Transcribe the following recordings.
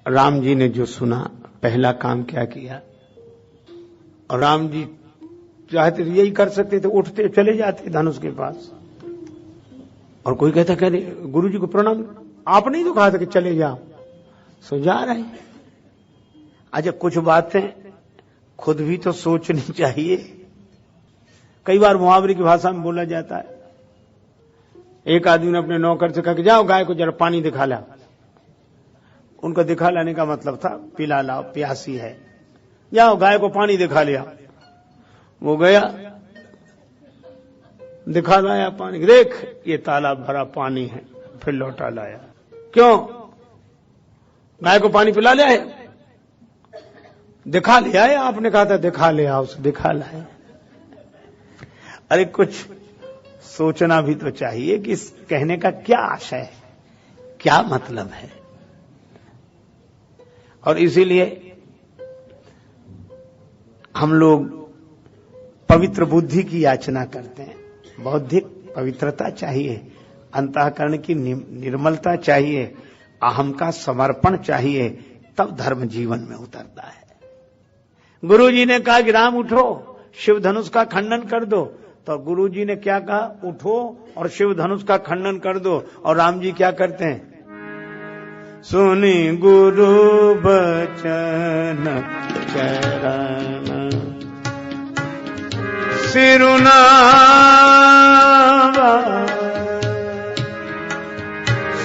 राम जी ने जो सुना, पहला काम क्या किया, और राम जी चाहते थे यही कर सकते थे, उठते चले जाते धनुष के पास। और कोई कहता कह रहे गुरु जी को प्रणाम, आपने ही तो कहा था कि चले जाओ, सो जा रहे। अच्छा, कुछ बातें खुद भी तो सोचनी चाहिए। कई बार मुहावरे की भाषा में बोला जाता है, एक आदमी ने अपने नौकर से कहा कि जाओ गाय को जरा पानी दिखा ला। उनका दिखा लाने का मतलब था पिला लाओ, प्यासी है, जाओ गाय को पानी दिखा लिया। वो गया, दिखा लाया पानी, देख ये तालाब भरा पानी है, फिर लौटा लाया। क्यों? गाय को पानी पिला लिया है? दिखा लिया है, आपने कहा था दिखा ले आओ, उसे दिखा लाया। अरे कुछ सोचना भी तो चाहिए कि इस कहने का क्या आशय है, क्या मतलब है। और इसीलिए हम लोग पवित्र बुद्धि की याचना करते हैं। बौद्धिक पवित्रता चाहिए, अंतःकरण की निर्मलता चाहिए, अहम का समर्पण चाहिए, तब धर्म जीवन में उतरता है। गुरु जी ने कहा कि राम उठो, शिव धनुष का खंडन कर दो, तो गुरु जी ने क्या कहा, उठो और शिव धनुष का खंडन कर दो। और राम जी क्या करते हैं, सुनी गुरु बचन चरण सिरुनावा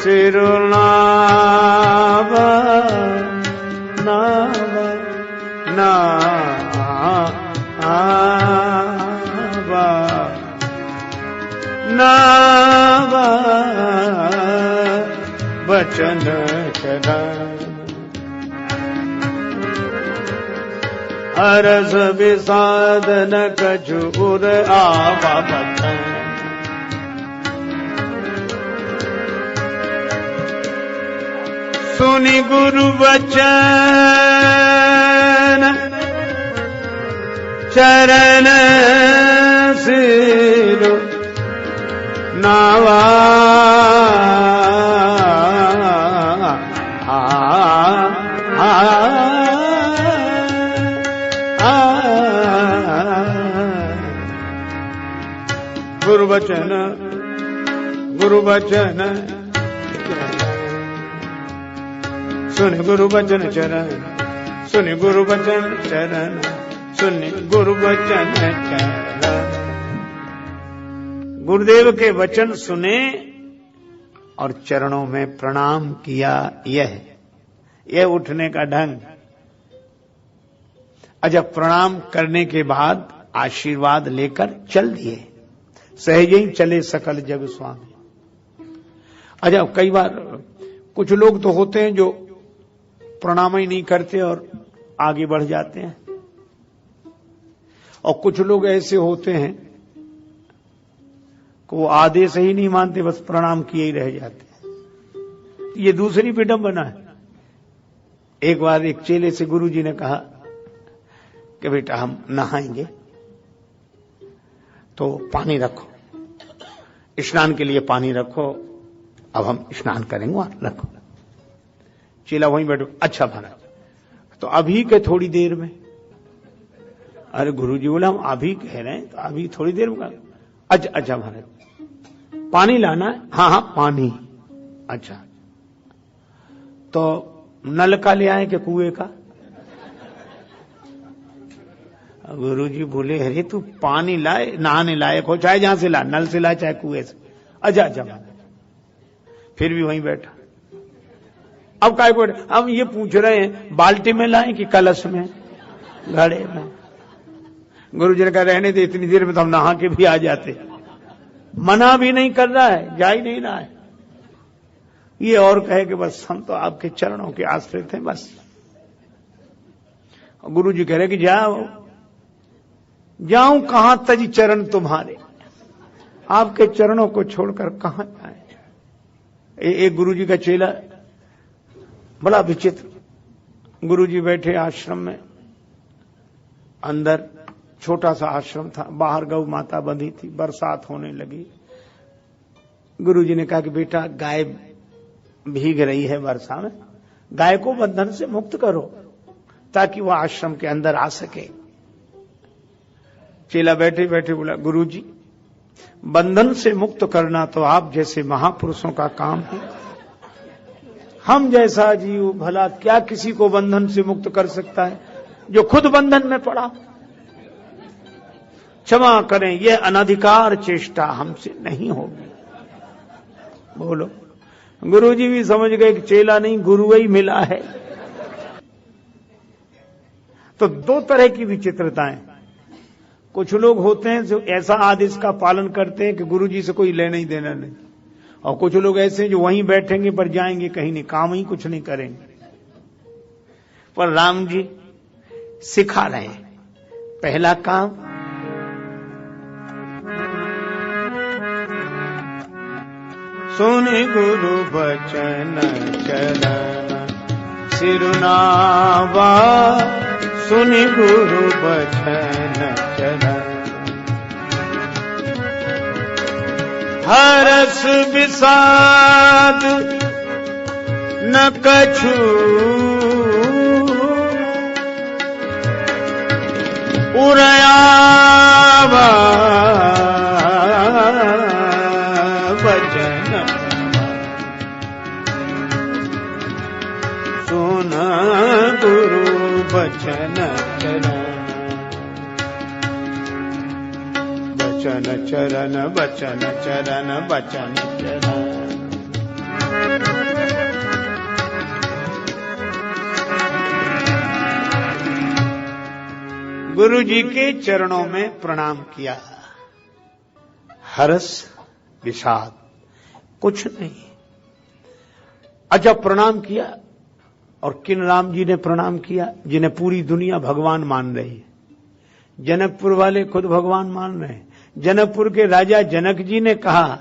सिरुनावा नावा नावा नावा बचन चरण अरस विषादन कछुर आवा बचन सुनि गुरु वचन चरण सिरो नावा गुरु वचन सुन गुरु वचन चरण सुन गुरु वचन चरण सुन गुरु वचन चरण। गुरुदेव के वचन सुने और चरणों में प्रणाम किया। यह उठने का ढंग। जब प्रणाम करने के बाद आशीर्वाद लेकर चल दिए, सहज ही चले सकल जग स्वामी। अच्छा, कई बार कुछ लोग तो होते हैं जो प्रणाम ही नहीं करते और आगे बढ़ जाते हैं, और कुछ लोग ऐसे होते हैं कि वो आदेश ही नहीं मानते, बस प्रणाम किए ही रह जाते हैं। ये दूसरी विडंबना है। एक बार एक चेले से गुरुजी ने कहा कि बेटा हम नहाएंगे तो पानी रखो, स्नान के लिए पानी रखो, अब हम स्नान करेंगे, वहां रखो। चेला वहीं बैठो, अच्छा महाराज तो अभी के थोड़ी देर में। अरे गुरुजी बोला हम अभी कह रहे हैं तो अभी थोड़ी देर में। अच्छा अच्छा महाराज पानी लाना है? हाँ हाँ पानी। अच्छा तो नल का ले आए कि कुएं का? गुरुजी बोले अरे तू पानी लाए, नहाने लायक हो, चाहे जहां से ला, नल से ला चाहे कुएं से। अच्छा अच्छा महाराज फिर भी वहीं बैठा। अब काय को हम ये पूछ रहे हैं बाल्टी में लाए कि कलश में, घड़े में? गुरुजी ने कहा रहने दे, इतनी देर में तो हम नहा के भी आ जाते। मना भी नहीं कर रहा है, जा ही नहीं रहा है। ये और कहे कि बस हम तो आपके चरणों के आश्रित हैं बस। गुरुजी कह रहे कि जाओ, जाऊं कहां तजी चरण तुम्हारे, आपके चरणों को छोड़कर कहां जाए। एक गुरुजी का चेला बड़ा विचित्र। गुरुजी बैठे आश्रम में, अंदर छोटा सा आश्रम था, बाहर गौ माता बंधी थी, बरसात होने लगी। गुरुजी ने कहा कि बेटा गाय भीग रही है वर्षा में, गाय को बंधन से मुक्त करो ताकि वह आश्रम के अंदर आ सके। चेला बैठे बैठे बोला, गुरुजी, बंधन से मुक्त करना तो आप जैसे महापुरुषों का काम है। हम जैसा जीव भला क्या किसी को बंधन से मुक्त कर सकता है जो खुद बंधन में पड़ा। क्षमा करें, यह अनधिकार चेष्टा हमसे नहीं होगी। बोलो। गुरुजी भी समझ गए कि चेला नहीं गुरु ही मिला है। तो दो तरह की विचित्रताएं। कुछ लोग होते हैं जो ऐसा आदेश का पालन करते हैं कि गुरुजी से कोई लेना ही देना नहीं, और कुछ लोग ऐसे हैं जो वहीं बैठेंगे पर जाएंगे कहीं नहीं, काम ही कुछ नहीं करेंगे। पर राम जी सिखा रहे हैं। पहला काम, सुन गुरु बचन चरण सिरुनावा, सुन गुरु बचन चरण हरस विषाद न कछु उरयावा, बचन सुन गुरु बचन चरण, बचन चरण बचन चरण बचन चरण। गुरु जी के चरणों में प्रणाम किया। हर्ष विषाद कुछ नहीं। अच्छा, प्रणाम किया। और किन राम जी ने प्रणाम किया? जिन्हें पूरी दुनिया भगवान मान रही है। जनकपुर वाले खुद भगवान मान रहे हैं। जनकपुर के राजा जनक जी ने कहा,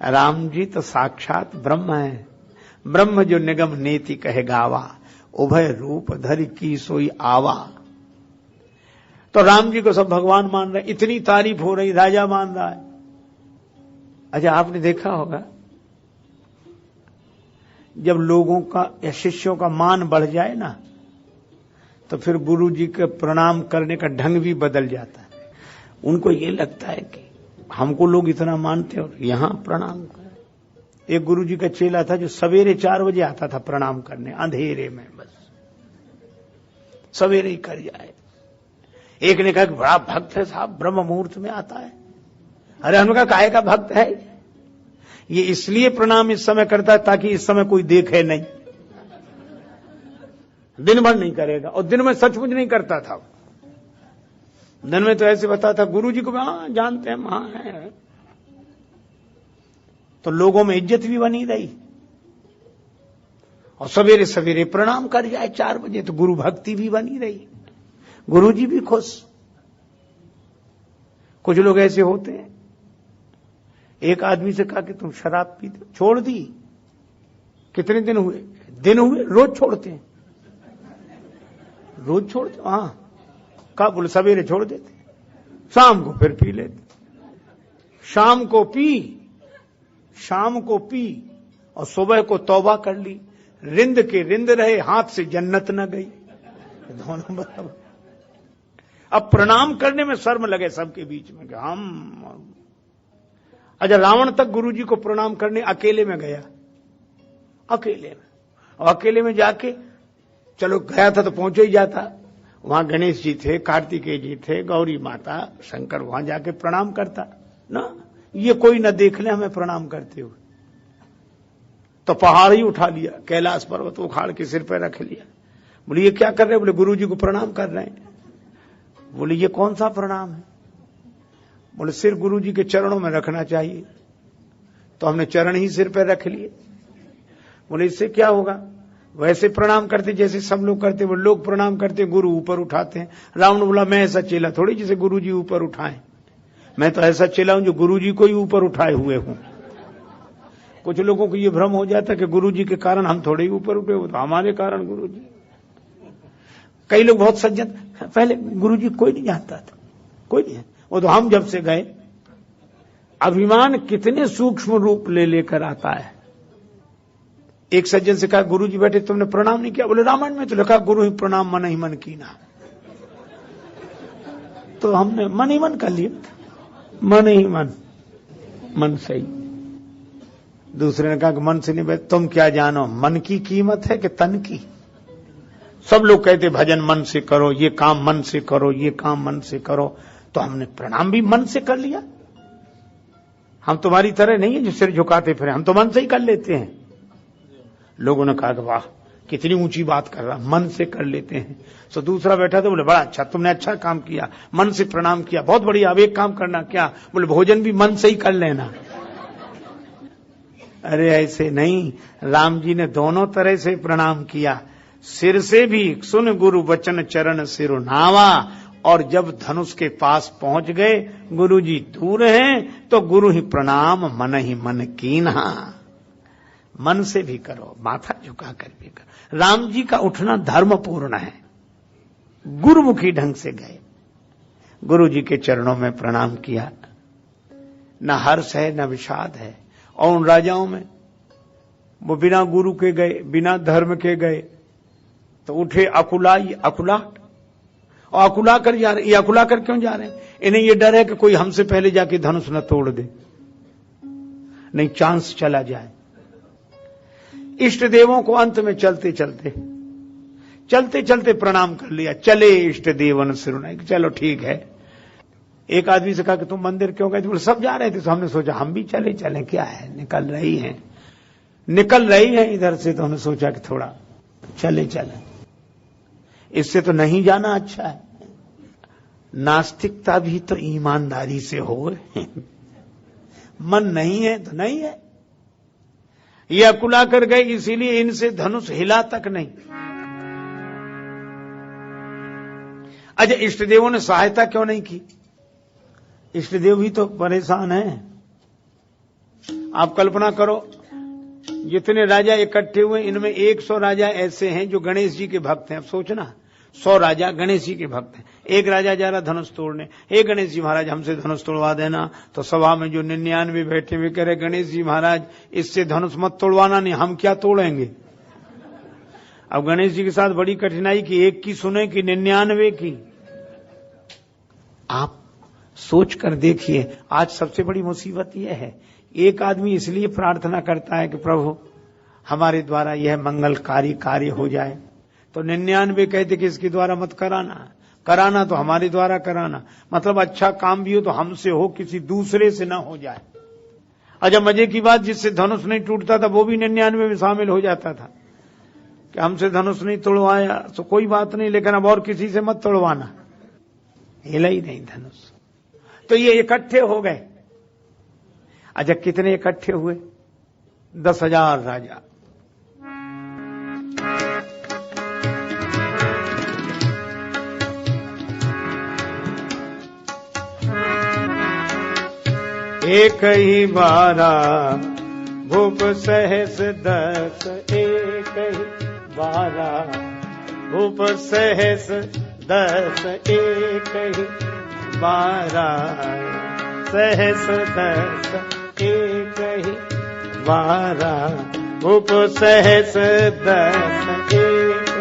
राम जी तो साक्षात ब्रह्म है, ब्रह्म जो निगम नेति कहे गावा, उभय रूप धरि की सोई आवा। तो राम जी को सब भगवान मान रहे, इतनी तारीफ हो रही, राजा मान रहा है। अच्छा, आपने देखा होगा जब लोगों का या शिष्यों का मान बढ़ जाए ना, तो फिर गुरु जी के प्रणाम करने का ढंग भी बदल जाता है। उनको ये लगता है कि हमको लोग इतना मानते और यहां प्रणाम करें। एक गुरु जी का चेला था जो सवेरे 4 बजे आता था प्रणाम करने, अंधेरे में, बस सवेरे ही कर जाए। एक ने कहा कि बड़ा भक्त है साहब, ब्रह्म मुहूर्त में आता है। अरे हमने कहा काहे का भक्त है? ये इसलिए प्रणाम इस समय करता है ताकि इस समय कोई देखे नहीं, दिन भर नहीं करेगा। और दिन में सचमुच नहीं करता था। दिन में तो ऐसे बताता गुरु जी को हाँ जानते हैं, वहां है। तो लोगों में इज्जत भी बनी रही। और सवेरे सवेरे प्रणाम कर जाए 4 बजे तो गुरु भक्ति भी बनी रही, गुरु जी भी खुश। कुछ लोग ऐसे होते हैं। एक आदमी से कहा कि तुम शराब पीते, छोड़ दी। कितने दिन हुए? दिन हुए। रोज छोड़ते हैं, रोज छोड़ते। हाँ, कहा बोले सवेरे छोड़ देते, शाम को फिर पी लेते। शाम को पी और सुबह को तौबा कर ली। रिंद के रिंद रहे, हाथ से जन्नत न गई। दोनों बराबर। अब प्रणाम करने में शर्म लगे सबके बीच में कि हम। अच्छा, रावण तक गुरु जी को प्रणाम करने अकेले में गया, अकेले में। और अकेले में जाके, चलो गया था तो पहुंच ही जाता। वहां गणेश जी थे, कार्तिकेय जी थे, गौरी माता, शंकर, वहां जाके प्रणाम करता ना। ये कोई न देख ले हमें प्रणाम करते हुए। तो पहाड़ ही उठा लिया, कैलाश पर्वत उखाड़ के सिर पर रख लिया। बोले ये क्या कर रहे हैं? बोले गुरु जी को प्रणाम कर रहे हैं। बोले ये कौन सा प्रणाम है? बोले सिर गुरु जी के चरणों में रखना चाहिए। तो हमने चरण ही सिर पर रख लिए। बोले इससे क्या होगा? वैसे प्रणाम करते जैसे सब लोग करते, वो लोग प्रणाम करते, गुरु ऊपर उठाते हैं। रावण बोला मैं ऐसा चेला थोड़ी जिसे गुरु जी ऊपर उठाएं, मैं तो ऐसा चेला हूं जो गुरु जी को ही ऊपर उठाए हुए हूं। कुछ लोगों को ये भ्रम हो जाता है कि गुरु जी के कारण हम थोड़े ही ऊपर उठे, वो तो हमारे कारण गुरु जी। कई लोग बहुत सज्जन, पहले गुरु जी कोई नहीं जानता था, कोई नहीं, वो तो हम जब से गए। अभिमान कितने सूक्ष्म रूप ले लेकर आता है। एक सज्जन से कहा, गुरु जी बैठे तुमने प्रणाम नहीं किया। बोले रामायण में तो लिखा गुरु ही प्रणाम मन ही मन कीना। तो हमने मन ही मन कर लिया, मन ही मन सही। दूसरे ने कहा कि मन से नहीं बैठ, तुम क्या जानो मन की कीमत है कि तन की। सब लोग कहते भजन मन से करो, ये काम मन से करो, ये काम मन से करो, तो हमने प्रणाम भी मन से कर लिया। हम तुम्हारी तरह नहीं है जो सिर झुकाते फिर, हम तो मन से ही कर लेते हैं। लोगों ने कहा कि वाह कितनी ऊंची बात कर रहा, मन से कर लेते हैं। तो दूसरा बैठा था, बोले बड़ा अच्छा, तुमने अच्छा काम किया, मन से प्रणाम किया, बहुत बढ़िया। अब एक काम करना, क्या? बोले भोजन भी मन से ही कर लेना। अरे ऐसे नहीं, राम जी ने दोनों तरह से प्रणाम किया, सिर से भी, सुन गुरु वचन चरण सिर नावा, और जब धनुष के पास पहुंच गए, गुरु जी दूर हैं, तो गुरु ही प्रणाम मन ही मन कीन्हा। मन से भी करो, माथा झुका कर भी करो। राम जी का उठना धर्मपूर्ण है, गुरुमुखी ढंग से गए, गुरु जी के चरणों में प्रणाम किया। न हर्ष है न विषाद है। और उन राजाओं में वो बिना गुरु के गए, बिना धर्म के गए, तो उठे अकुलाहट, और अकुला कर जा रहे। ये अकुला कर क्यों जा रहे हैं? इन्हें ये डर है कि कोई हमसे पहले जाके धनुष न तोड़ दे, नहीं चांस चला जाए। इष्ट देवों को अंत में चलते चलते प्रणाम कर लिया। चले इष्ट देवन सिरुनाई, चलो ठीक है। एक आदमी से कहा कि तुम मंदिर क्यों गए? बोले सब जा रहे थे, तो हमने सोचा हम भी चले, क्या है, निकल रही हैं इधर से, तो हमने सोचा कि थोड़ा चले, इससे तो नहीं जाना अच्छा है। नास्तिकता भी तो ईमानदारी से हो। मन नहीं है तो नहीं है। ये अकुला कर गए, इसीलिए इनसे धनुष हिला तक नहीं। अच्छा, इष्ट देवों ने सहायता क्यों नहीं की? इष्ट देव भी तो परेशान हैं। आप कल्पना करो, जितने राजा इकट्ठे हुए, इनमें 100 राजा ऐसे हैं जो गणेश जी के भक्त हैं। अब सोचना, 100 राजा गणेश जी के भक्त हैं। एक राजा जा रहा धनुष तोड़ने, हे गणेश जी महाराज हमसे धनुष तोड़वा देना। तो सभा में जो 99 बैठे हुए कह रहे, गणेश जी महाराज इससे धनुष मत तोड़वाना, नहीं हम क्या तोड़ेंगे। अब गणेश जी के साथ बड़ी कठिनाई की, एक की सुने कि 99 की। आप सोच कर देखिए, आज सबसे बड़ी मुसीबत यह है, एक आदमी इसलिए प्रार्थना करता है कि प्रभु हमारे द्वारा यह मंगलकारी कार्य हो जाए, तो 99 कहते कि इसके द्वारा मत कराना तो हमारे द्वारा कराना। मतलब अच्छा काम भी हो तो हमसे हो, किसी दूसरे से ना हो जाए। अच्छा, मजे की बात, जिससे धनुष नहीं टूटता था वो भी 99 में शामिल हो जाता था कि हमसे धनुष नहीं तोड़वाया तो कोई बात नहीं, लेकिन अब और किसी से मत तोड़वाना। हिला ही नहीं धनुष। तो ये इकट्ठे हो गए। अच्छा, कितने इकट्ठे हुए? 10,000 राजा। एक ही बारा भूप सहस 10, एक ही बारा भूप सहस 10, एक ही बारा सहस 10, एक ही बारा भूप सहस 10, एक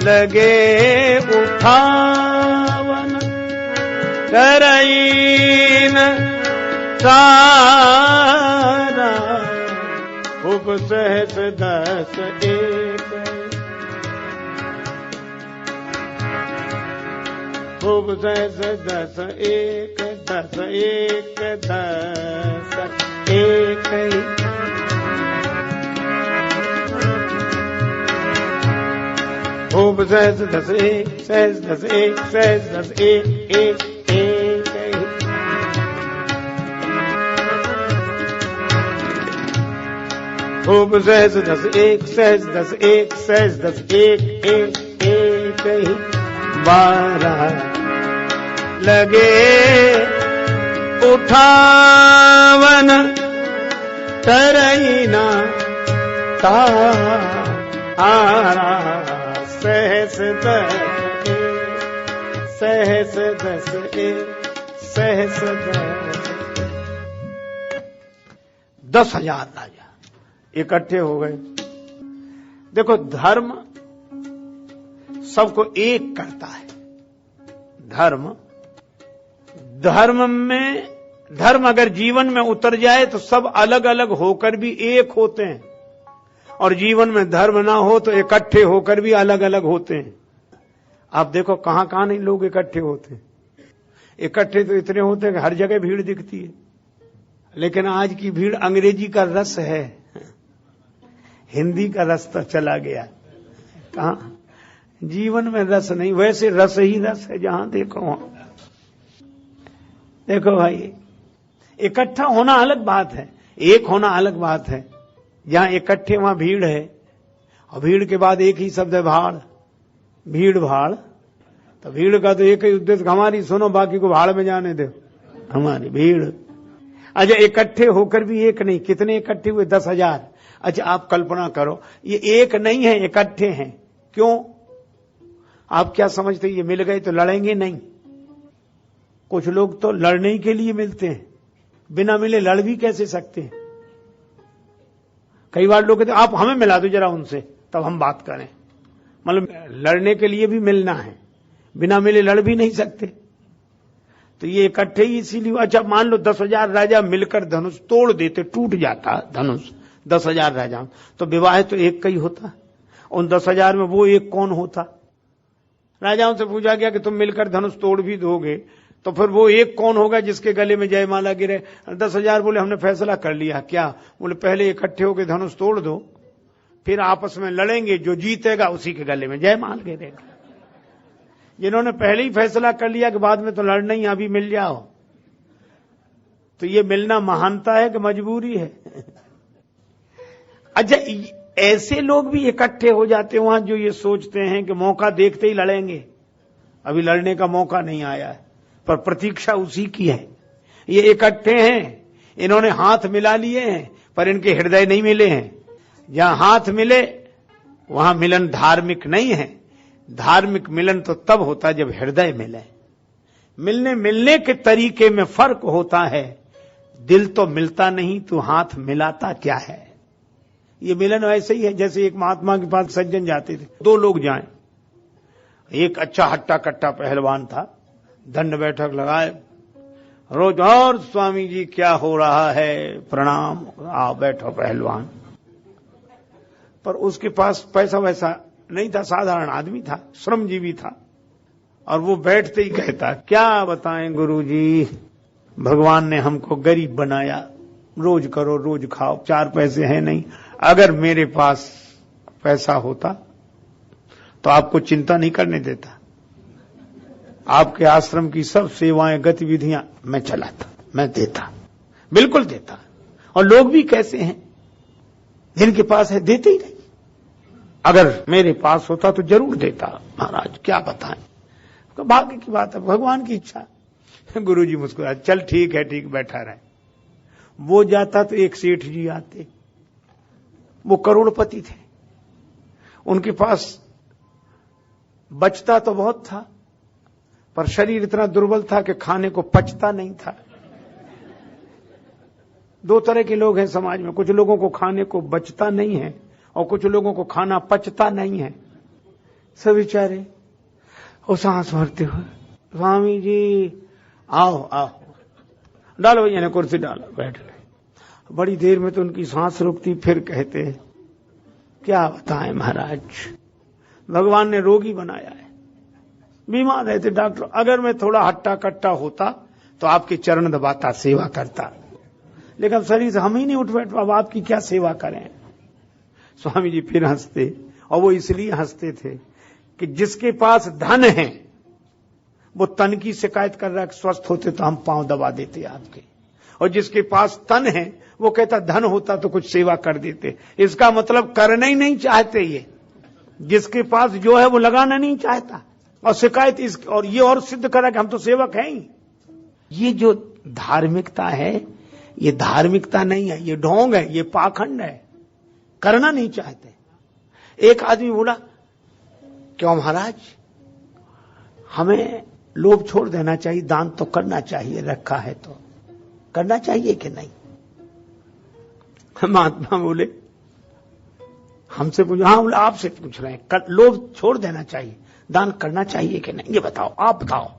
लगे उठावन करईन सारा भूप सहस 10, एक भूप सहस 10, एक 10, एक 10, एक ही भूप सहस 10, एक सहस 10, एक सहस 10, एक एक एक ही भूप सहस 10, एक सहस 10, एक सहस 10, एक एक एक ही बारा लगे उठावन तरईना तारा सहस 10, सहस 10, सहस 10, 10,000 राजा इकट्ठे हो गए। देखो, धर्म सबको एक करता है। धर्म अगर जीवन में उतर जाए तो सब अलग अलग होकर भी एक होते हैं, और जीवन में धर्म ना हो तो इकट्ठे होकर भी अलग अलग होते हैं। आप देखो कहां कहां नहीं लोग इकट्ठे होते हैं। इकट्ठे तो इतने होते हैं कि हर जगह भीड़ दिखती है, लेकिन आज की भीड़ अंग्रेजी का रस है, हिंदी का रस तो चला गया। कहां जीवन में रस नहीं, वैसे रस ही रस है जहां देखो वहां। देखो भाई, इकट्ठा होना अलग बात है, एक होना अलग बात है। जहां इकट्ठे वहां भीड़ है, और भीड़ के बाद एक ही शब्द है भाड़, भीड़ भाड़। तो भीड़ का तो एक ही उद्देश्य, हमारी सुनो, बाकी को भाड़ में जाने दो, हमारी भीड़। अच्छा, इकट्ठे होकर भी एक नहीं, कितने इकट्ठे हुए? 10,000। अच्छा, आप कल्पना करो, ये एक नहीं है, इकट्ठे हैं। क्यों? आप क्या समझते, ये मिल गए तो लड़ेंगे? नहीं। कुछ लोग तो लड़ने के लिए मिलते हैं, बिना मिले लड़ भी कैसे सकते हैं? कई बार लोग कहते आप हमें मिला दो जरा उनसे, तब हम बात करें। मतलब लड़ने के लिए भी मिलना है, बिना मिले लड़ भी नहीं सकते। तो ये इकट्ठे ही इसीलिए। अच्छा, मान लो 10,000 राजा मिलकर धनुष तोड़ देते, टूट जाता धनुष 10,000 राजा, तो विवाह तो एक का ही होता। उन 10,000 में वो एक कौन होता? राजाओं से पूछा गया कि तुम मिलकर धनुष तोड़ भी दोगे, तो फिर वो एक कौन होगा जिसके गले में जयमाला गिरे? 10,000 बोले हमने फैसला कर लिया। क्या? बोले पहले इकट्ठे होकर धनुष तोड़ दो, फिर आपस में लड़ेंगे, जो जीतेगा उसी के गले में जयमाल गिरेगा। जिन्होंने पहले ही फैसला कर लिया कि बाद में तो लड़ना ही, अभी मिल जाओ, तो ये मिलना महानता है कि मजबूरी है? अच्छा, ऐसे लोग भी इकट्ठे हो जाते वहां जो ये सोचते हैं कि मौका देखते ही लड़ेंगे। अभी लड़ने का मौका नहीं आया है, पर प्रतीक्षा उसी की है। ये इकट्ठे हैं, इन्होंने हाथ मिला लिए हैं, पर इनके हृदय नहीं मिले हैं। जहां हाथ मिले वहां मिलन धार्मिक नहीं है। धार्मिक मिलन तो तब होता है जब हृदय मिले। मिलने के तरीके में फर्क होता है। दिल तो मिलता नहीं, तू हाथ मिलाता क्या है? ये मिलन ऐसे ही है जैसे एक महात्मा के पास सज्जन जाते थे, 2 लोग जाएं। एक अच्छा हट्टा कट्टा पहलवान था, दंड बैठक लगाए रोज, और स्वामी जी क्या हो रहा है, प्रणाम, आओ बैठो पहलवान। पर उसके पास पैसा वैसा नहीं था, साधारण आदमी था, श्रमजीवी था। और वो बैठते ही कहता, क्या बताएं गुरुजी, भगवान ने हमको गरीब बनाया, रोज करो रोज खाओ, 4 पैसे हैं नहीं। अगर मेरे पास पैसा होता तो आपको चिंता नहीं करने देता, आपके आश्रम की सब सेवाएं गतिविधियां मैं चलाता, मैं देता, बिल्कुल देता। और लोग भी कैसे हैं, जिनके पास है देते ही नहीं। अगर मेरे पास होता तो जरूर देता। महाराज क्या बताएं, भाग्य की बात है, भगवान की इच्छा। गुरुजी मुस्कुरा, चल ठीक है, ठीक, बैठा रहे। वो जाता तो एक सेठ जी आते, वो करोड़पति थे, उनके पास बचता तो बहुत था, पर शरीर इतना दुर्बल था कि खाने को पचता नहीं था। 2 तरह के लोग हैं समाज में, कुछ लोगों को खाने को बचता नहीं है और कुछ लोगों को खाना पचता नहीं है। सब बेचारे वो सांस भरते हुए, स्वामी जी आओ आओ, डालो भैया ने कुर्सी, डालो, बैठ गए। बड़ी देर में तो उनकी सांस रुकती, फिर कहते क्या बताएं महाराज, भगवान ने रोगी बनाया है, बीमार रहते डॉक्टर, अगर मैं थोड़ा हट्टा कट्टा होता तो आपके चरण दबाता, सेवा करता, लेकिन शरीर से हम ही नहीं उठ बैठ, अब आपकी क्या सेवा करें। स्वामी जी फिर हंसते, और वो इसलिए हंसते थे कि जिसके पास धन है वो तन की शिकायत कर रहा है, स्वस्थ होते तो हम पांव दबा देते आपके, और जिसके पास तन है वो कहता धन होता तो कुछ सेवा कर देते। इसका मतलब करना ही नहीं चाहते ये, जिसके पास जो है वो लगाना नहीं चाहता, और शिकायत इस, और ये और सिद्ध करा कि हम तो सेवक हैं ही। ये जो धार्मिकता है, ये धार्मिकता नहीं है, ये ढोंग है, ये पाखंड है, करना नहीं चाहते। एक आदमी बोला, क्यों महाराज, हमें लोभ छोड़ देना चाहिए, दान तो करना चाहिए, रखा है तो करना चाहिए कि नहीं? महात्मा बोले हमसे पूछो, हाँ बोले आपसे पूछ रहे हैं, लोभ छोड़ देना चाहिए, दान करना चाहिए कि नहीं, ये बताओ, आप बताओ,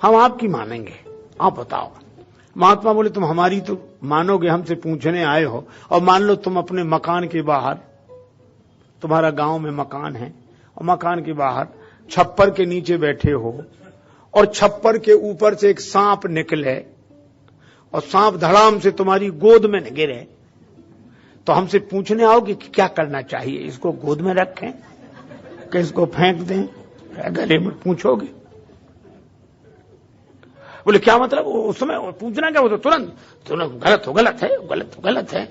हम आपकी मानेंगे, आप बताओ। महात्मा बोले तुम हमारी तो मानोगे, हमसे पूछने आए हो, और मान लो तुम अपने मकान के बाहर, तुम्हारा गांव में मकान है और मकान के बाहर छप्पर के नीचे बैठे हो और छप्पर के ऊपर से एक सांप निकले और सांप धड़ाम से तुम्हारी गोद में गिरे, तो हमसे पूछने आओगे कि क्या करना चाहिए, इसको गोद में रखें कि इसको फेंक दें, गले में पूछोगे? बोले क्या मतलब, उस समय पूछना क्या, वो तो तुरंत गलत हो, गलत है, गलत तो गलत है।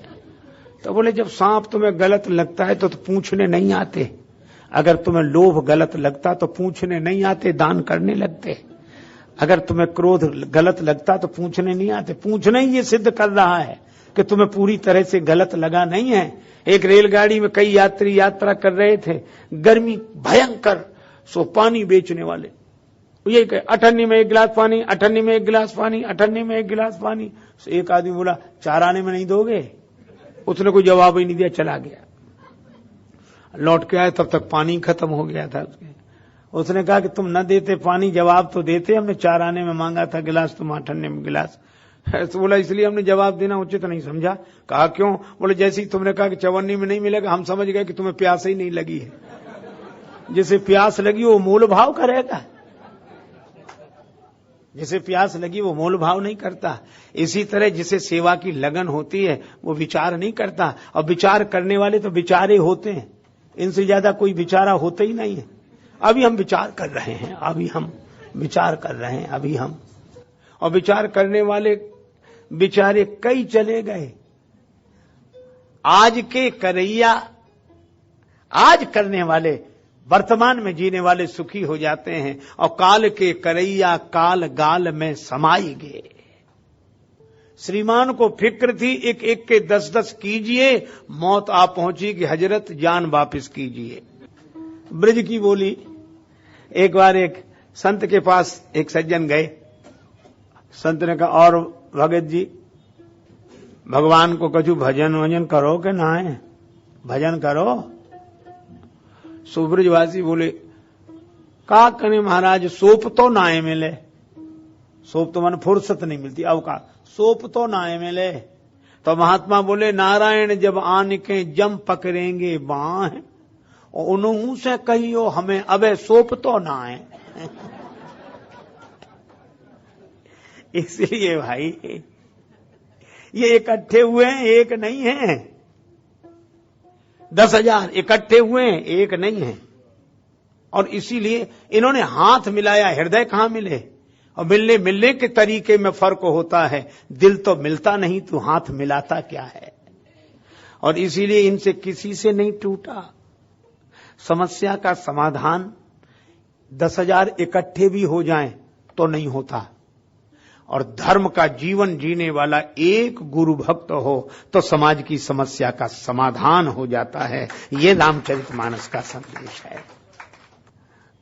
तो बोले जब सांप तुम्हें गलत लगता है तो पूछने नहीं आते, अगर तुम्हें लोभ गलत लगता तो पूछने नहीं आते, दान करने लगते। अगर तुम्हें क्रोध गलत लगता तो पूछने नहीं आते। पूछना ही ये सिद्ध कर रहा है कि तुम्हें पूरी तरह से गलत लगा नहीं है। एक रेलगाड़ी में कई यात्री यात्रा कर रहे थे, गर्मी भयंकर, सो पानी बेचने वाले ये कहे अठन्नी में एक गिलास पानी, अठन्नी में एक गिलास पानी, अठन्नी में एक गिलास पानी। सो एक आदमी बोला 4 आने में नहीं दोगे? उसने कोई जवाब ही नहीं दिया, चला गया। लौट के आए तब तक पानी खत्म हो गया था उसने कहा कि तुम न देते पानी, जवाब तो देते, हमने 4 आने में मांगा था गिलास, तुम 8 आने में गिलास। तो बोला इसलिए हमने जवाब देना उचित नहीं समझा। कहा क्यों? बोले जैसे ही तुमने कहा कि 54 में नहीं मिलेगा, हम समझ गए कि तुम्हें प्यास ही नहीं लगी है। जिसे प्यास लगी वो मोल भाव करेगा, जिसे प्यास लगी वो मोल भाव नहीं करता। इसी तरह जिसे सेवा की लगन होती है वो विचार नहीं करता, और विचार करने वाले तो विचारे होते हैं, इनसे ज्यादा कोई विचारा होता ही नहीं है। अभी हम विचार कर रहे हैं, अभी हम विचार कर रहे हैं, अभी हम, और विचार करने वाले बेचारे कई चले गए। आज के करैया, आज करने वाले वर्तमान में जीने वाले सुखी हो जाते हैं, और काल के करैया काल गाल में समाई गए। श्रीमान को फिक्र थी एक एक के 10-10 कीजिए, मौत आ पहुंची कि हजरत जान वापिस कीजिए। ब्रज की बोली। एक बार एक संत के पास एक सज्जन गए, संत ने कहा और भगत जी भगवान को कछु भजन वजन करो कि ना है, भजन करो? सुब्रजवासी बोले का कने महाराज, सोप तो नाए मिले, सोप तो मन फुर्सत नहीं मिलती, अब का सोप तो नाए मिले। तो महात्मा बोले नारायण जब आन के जम पकड़ेंगे बाह, और उन्हों से कहियो हमें अबे सोप तो ना आए। इसलिए भाई ये इकट्ठे हुए हैं, एक नहीं है। 10,000 इकट्ठे हुए हैं, एक नहीं है। और इसीलिए इन्होंने हाथ मिलाया, हृदय कहां मिले? और मिलने के तरीके में फर्क होता है। दिल तो मिलता नहीं, तू हाथ मिलाता क्या है? और इसीलिए इनसे किसी से नहीं टूटा। समस्या का समाधान 10,000 इकट्ठे भी हो जाएं तो नहीं होता। और धर्म का जीवन जीने वाला एक गुरु भक्त हो तो समाज की समस्या का समाधान हो जाता है। ये रामचरितमानस का संदेश है।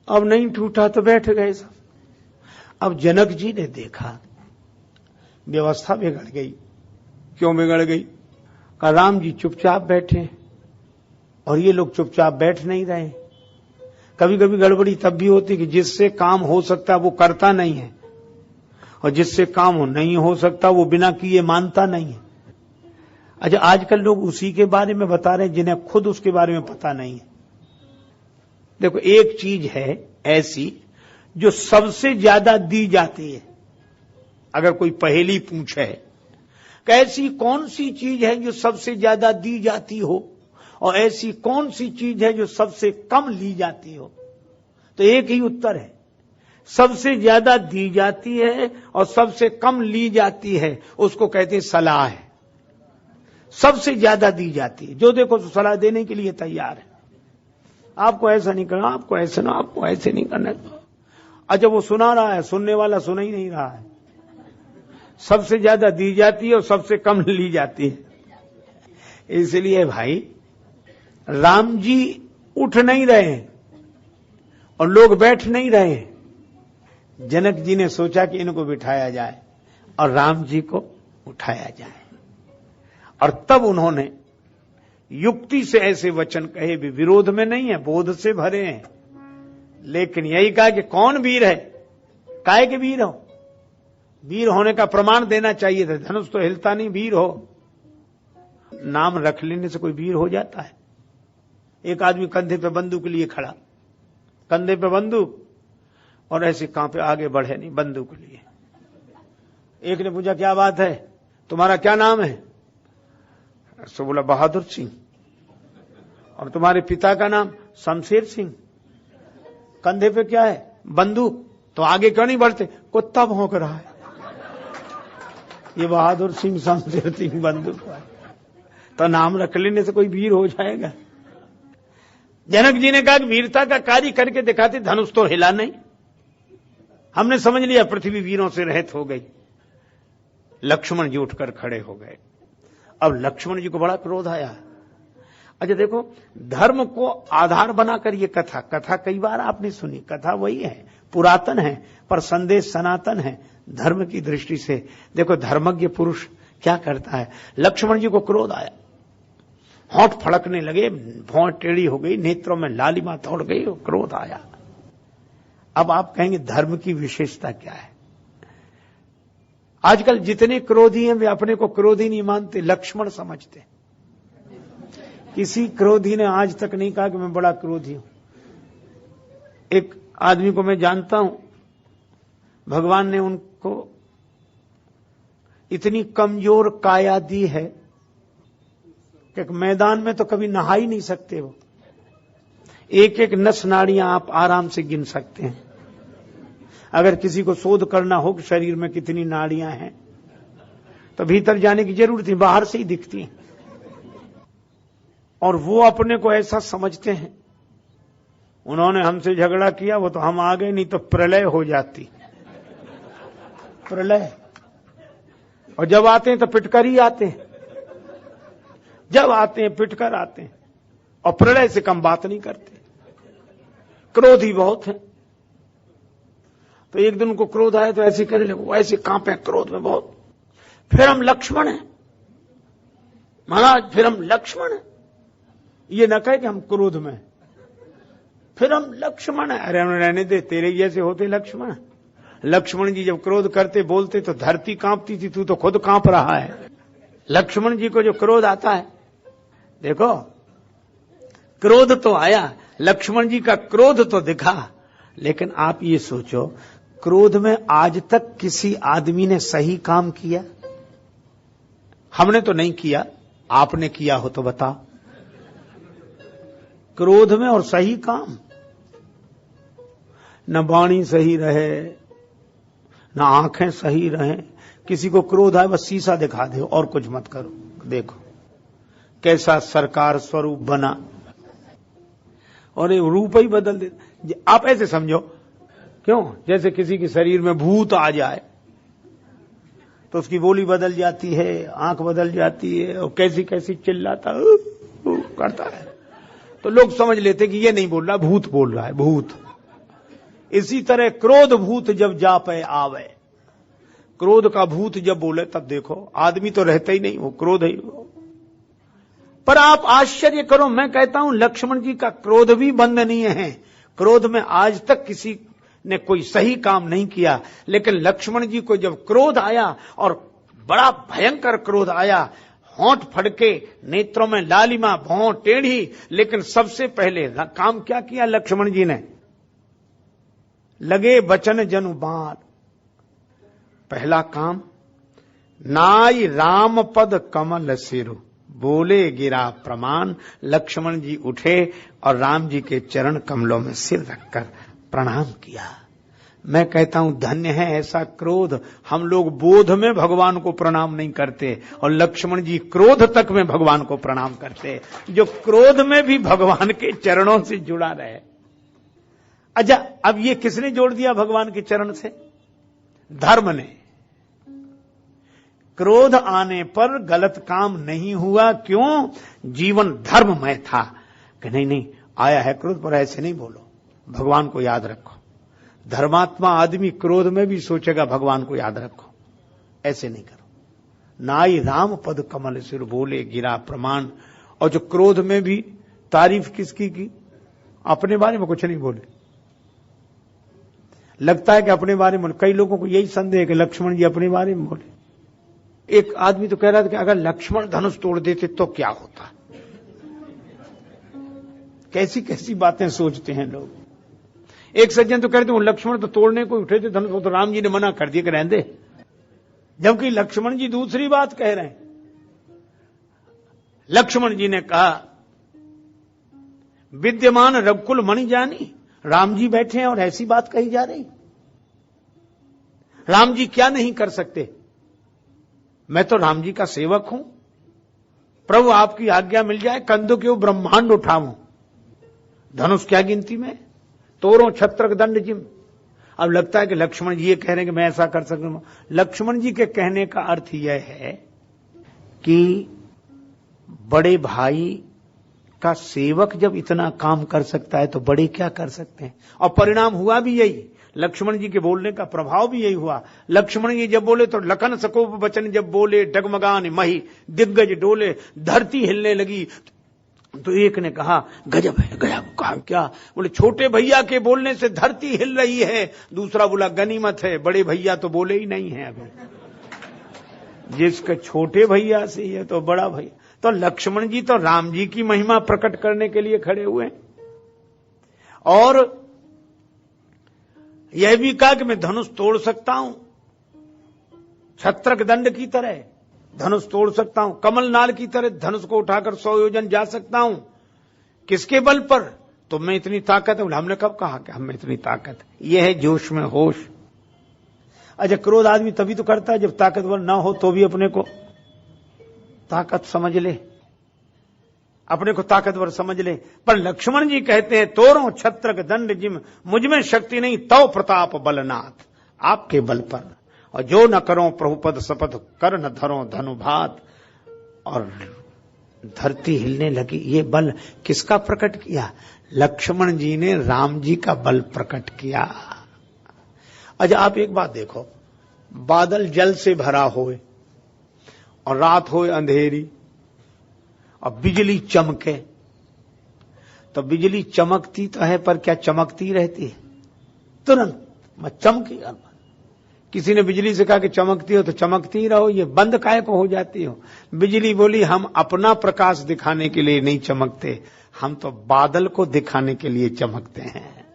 अब नहीं टूटा तो बैठ गए सब। अब जनक जी ने देखा व्यवस्था बिगड़ गई। क्यों बिगड़ गई? कहा राम जी चुपचाप बैठे और ये लोग चुपचाप बैठ नहीं रहे। कभी कभी गड़बड़ी तब भी होती कि जिससे काम हो सकता वो करता नहीं है, और जिससे काम नहीं हो सकता वो बिना किए मानता नहीं है। अच्छा, आजकल लोग उसी के बारे में बता रहे हैं जिन्हें खुद उसके बारे में पता नहीं है। देखो, एक चीज है ऐसी जो सबसे ज्यादा दी जाती है। अगर कोई पहेली पूछे कि ऐसी कौन सी चीज है जो सबसे ज्यादा दी जाती हो, और ऐसी कौन सी चीज है जो सबसे कम ली जाती हो, तो एक ही उत्तर है, सबसे ज्यादा दी जाती है और सबसे कम ली जाती है, उसको कहते हैं सलाह है। सबसे ज्यादा दी जाती है, जो देखो तो सलाह देने के लिए तैयार है। आपको ऐसा नहीं करना, आपको ऐसे ना, आपको ऐसे नहीं करना। अच्छा, वो सुना रहा है, सुनने वाला सुन ही नहीं रहा है। सबसे ज्यादा दी जाती है और सबसे कम ली जाती है। इसलिए भाई राम जी उठ नहीं रहे और लोग बैठ नहीं रहे। जनक जी ने सोचा कि इनको बिठाया जाए और राम जी को उठाया जाए, और तब उन्होंने युक्ति से ऐसे वचन कहे भी विरोध में नहीं है, बोध से भरे हैं। लेकिन यही कहा कि कौन वीर है, काहे के वीर हो, वीर होने का प्रमाण देना चाहिए था। धनुष तो हिलता नहीं, वीर हो। नाम रख लेने से कोई वीर हो जाता है। एक आदमी कंधे पे बंदूक लिए खड़ा, कंधे पे बंदूक, और ऐसे कांपे, आगे बढ़े नहीं, बंदूक लिए। एक ने पूछा क्या बात है, तुम्हारा क्या नाम है? सो बोला बहादुर सिंह। और तुम्हारे पिता का नाम? शमशेर सिंह। कंधे पे क्या है? बंदूक। तो आगे क्यों नहीं बढ़ते? कुत्ता भौंक रहा है। ये बहादुर सिंह, शमशेर सिंह, बंदूक है। तो नाम रख लेने से कोई वीर हो जाएगा? जनक जी ने कहा कि वीरता का कार्य करके दिखाते, धनुष तो हिला नहीं। हमने समझ लिया पृथ्वी वीरों से रहित हो गई। लक्ष्मण जी उठकर खड़े हो गए। अब लक्ष्मण जी को बड़ा क्रोध आया। अच्छा देखो, धर्म को आधार बनाकर ये कथा कई बार आपने सुनी। कथा वही है, पुरातन है, पर संदेश सनातन है। धर्म की दृष्टि से देखो, धर्मज्ञ पुरुष क्या करता है। लक्ष्मण जी को क्रोध आया, होंठ फड़कने लगे, भौं टेढ़ी हो गई, नेत्रों में लालिमा दौड़ गई, क्रोध आया। अब आप कहेंगे धर्म की विशेषता क्या है? आजकल जितने क्रोधी हैं वे अपने को क्रोधी नहीं मानते, लक्ष्मण समझते। किसी क्रोधी ने आज तक नहीं कहा कि मैं बड़ा क्रोधी हूं। एक आदमी को मैं जानता हूं, भगवान ने उनको इतनी कमजोर काया दी है कि मैदान में तो कभी नहा ही नहीं सकते। वो एक एक नस नाड़ियां आप आराम से गिन सकते हैं। अगर किसी को शोध करना हो कि शरीर में कितनी नाड़ियां हैं, तो भीतर जाने की जरूरत नहीं, बाहर से ही दिखती हैं। और वो अपने को ऐसा समझते हैं, उन्होंने हमसे झगड़ा किया, वो तो हम आ गए, नहीं तो प्रलय हो जाती, प्रलय। और जब आते हैं तो पिटकर ही आते हैं, जब आते हैं पिटकर आते हैं, और प्रलय से कम बात नहीं करते। क्रोधी बहुत है। तो एक दिन उनको क्रोध आया तो ऐसे करने लगे, ऐसे कांपे क्रोध में बहुत। फिर हम लक्ष्मण हैं महाराज, फिर हम लक्ष्मण हैं। ये न कहे कि हम क्रोध में, फिर हम लक्ष्मण हैं। अरे रहने दे, तेरे जैसे होते लक्ष्मण। लक्ष्मण जी जब क्रोध करते बोलते तो धरती कांपती थी, तू तो खुद कांप रहा है। लक्ष्मण जी को जो क्रोध आता है, देखो क्रोध तो आया, लक्ष्मण जी का क्रोध तो दिखा। लेकिन आप ये सोचो, क्रोध में आज तक किसी आदमी ने सही काम किया? हमने तो नहीं किया, आपने किया हो तो बताओ। क्रोध में और सही काम, न वाणी सही रहे, न आंखें सही रहे। किसी को क्रोध आए बस शीशा दिखा दो और कुछ मत करो। देखो कैसा सरकार स्वरूप बना, और ये रूप ही बदल दे। आप ऐसे समझो, क्यों, जैसे किसी के शरीर में भूत आ जाए तो उसकी बोली बदल जाती है, आंख बदल जाती है, और कैसी कैसी चिल्लाता करता है, तो लोग समझ लेते कि ये नहीं बोल रहा, भूत बोल रहा है, भूत। इसी तरह क्रोध भूत जब जा पे आवे, क्रोध का भूत जब बोले तब देखो आदमी तो रहता ही नहीं, वो क्रोध ही हो। पर आप आश्चर्य करो, मैं कहता हूं लक्ष्मण जी का क्रोध भी बंद नहीं है। क्रोध में आज तक किसी ने कोई सही काम नहीं किया, लेकिन लक्ष्मण जी को जब क्रोध आया, और बड़ा भयंकर क्रोध आया, होंठ फड़के, नेत्रों में लालिमा, भौं टेढ़ी, लेकिन सबसे पहले काम क्या किया लक्ष्मण जी ने? लगे बचन जनु बाण। पहला काम, नाई राम पद कमल सिरु, बोले गिरा प्रमाण। लक्ष्मण जी उठे और राम जी के चरण कमलों में सिर रखकर प्रणाम किया। मैं कहता हूं धन्य है ऐसा क्रोध। हम लोग बोध में भगवान को प्रणाम नहीं करते, और लक्ष्मण जी क्रोध तक में भगवान को प्रणाम करते, जो क्रोध में भी भगवान के चरणों से जुड़ा रहे। अच्छा, अब ये किसने जोड़ दिया भगवान के चरण से? धर्म ने। क्रोध आने पर गलत काम नहीं हुआ, क्यों? जीवन धर्ममय था कि नहीं आया है क्रोध, पर ऐसे नहीं बोलो, भगवान को याद रखो। धर्मात्मा आदमी क्रोध में भी सोचेगा भगवान को याद रखो, ऐसे नहीं करो। नाई राम पद कमल सिर, बोले गिरा प्रमाण। और जो क्रोध में भी तारीफ किसकी की? अपने बारे में कुछ नहीं बोले। लगता है कि अपने बारे में, कई लोगों को यही संदेह है कि लक्ष्मण जी अपने बारे में बोले। एक आदमी तो कह रहा था कि अगर लक्ष्मण धनुष तोड़ देते तो क्या होता। कैसी कैसी बातें सोचते हैं लोग। एक सज्जन तो कहते हैं लक्ष्मण तो तोड़ने को उठे थे धनुष, वो तो राम जी ने मना कर दिया कि रहने दे, जबकि लक्ष्मण जी दूसरी बात कह रहे हैं। लक्ष्मण जी ने कहा विद्यमान रघुकुल मणि जानी, राम जी बैठे हैं और ऐसी बात कही जा रही। राम जी क्या नहीं कर सकते? मैं तो राम जी का सेवक हूं। प्रभु आपकी आज्ञा मिल जाए कंधों के ब्रह्मांड उठाऊं, धनुष क्या गिनती में, तोरों छत्रक दंड जिम। अब लगता है कि लक्ष्मण जी ये कह रहे हैं कि मैं ऐसा कर सकता हूं। लक्ष्मण जी के कहने का अर्थ यह है कि बड़े भाई का सेवक जब इतना काम कर सकता है तो बड़े क्या कर सकते हैं। और परिणाम हुआ भी यही, लक्ष्मण जी के बोलने का प्रभाव भी यही हुआ। लक्ष्मण जी जब बोले तो लखन सकोप बचन जब बोले, डगमगान मही दिग्गज डोले, धरती हिलने लगी। तो एक ने कहा गजब है, गजब। कहा क्या? बोले छोटे भैया के बोलने से धरती हिल रही है। दूसरा बोला गनीमत है, बड़े भैया तो बोले ही नहीं है अभी। जिसके छोटे भैया से ये तो बड़ा भैया। तो लक्ष्मण जी तो राम जी की महिमा प्रकट करने के लिए खड़े हुए और यह भी कहा कि मैं धनुष तोड़ सकता हूं, छत्रक दंड की तरह धनुष तोड़ सकता हूं, कमल नाल की तरह धनुष को उठाकर 100 योजन जा सकता हूं। किसके बल पर? तो मैं इतनी ताकत है। हमने कब कहा कि हम में इतनी ताकत है? यह है जोश में होश। अच्छा, क्रोध आदमी तभी तो करता है जब ताकतवर ना हो तो भी अपने को ताकत समझ ले, अपने को ताकतवर समझ ले। पर लक्ष्मण जी कहते हैं तोरों छत्रक दंड जिम, मुझ में शक्ति नहीं तौ प्रताप बलनाथ, आपके बल पर। और जो न करो प्रभुपद शपथ कर न धरो धनुभात। और धरती हिलने लगी। ये बल किसका प्रकट किया? लक्ष्मण जी ने राम जी का बल प्रकट किया। अच्छा, आप एक बात देखो, बादल जल से भरा होए और रात होए अंधेरी और बिजली चमके, तो बिजली चमकती तो है पर क्या चमकती रहती है? तुरंत चमकी। किसी ने बिजली से कहा कि चमकती हो तो चमकती रहो, ये बंद काहे को हो जाती हो? बिजली बोली हम अपना प्रकाश दिखाने के लिए नहीं चमकते, हम तो बादल को दिखाने के लिए चमकते हैं,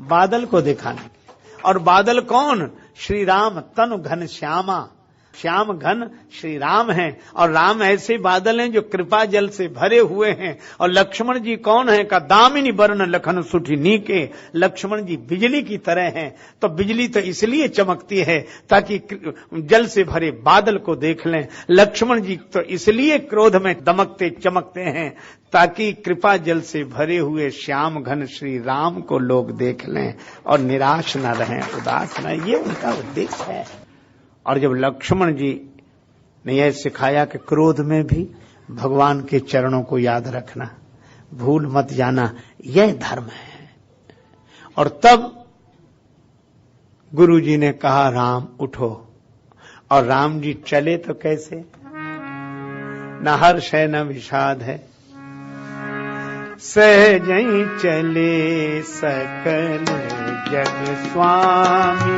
बादल को दिखाने के। और बादल कौन? श्री राम तनु घन श्यामा, श्याम घन श्री राम हैं। और राम ऐसे बादल हैं जो कृपा जल से भरे हुए हैं। और लक्ष्मण जी कौन है? का दामिनी वर्ण लखन सुठी नीके, लक्ष्मण जी बिजली की तरह हैं। तो बिजली तो इसलिए चमकती है ताकि जल से भरे बादल को देख लें। लक्ष्मण जी तो इसलिए क्रोध में दमकते चमकते हैं ताकि कृपा जल से भरे हुए श्याम घन श्री राम को लोग देख लें और निराश न रहें, उदास न। ये उनका उद्देश्य है। और जब लक्ष्मण जी ने यह सिखाया कि क्रोध में भी भगवान के चरणों को याद रखना, भूल मत जाना, यह धर्म है। और तब गुरु जी ने कहा राम उठो, और राम जी चले तो कैसे? न हर्ष है न विषाद है, सहज ही चले सकल जग स्वामी,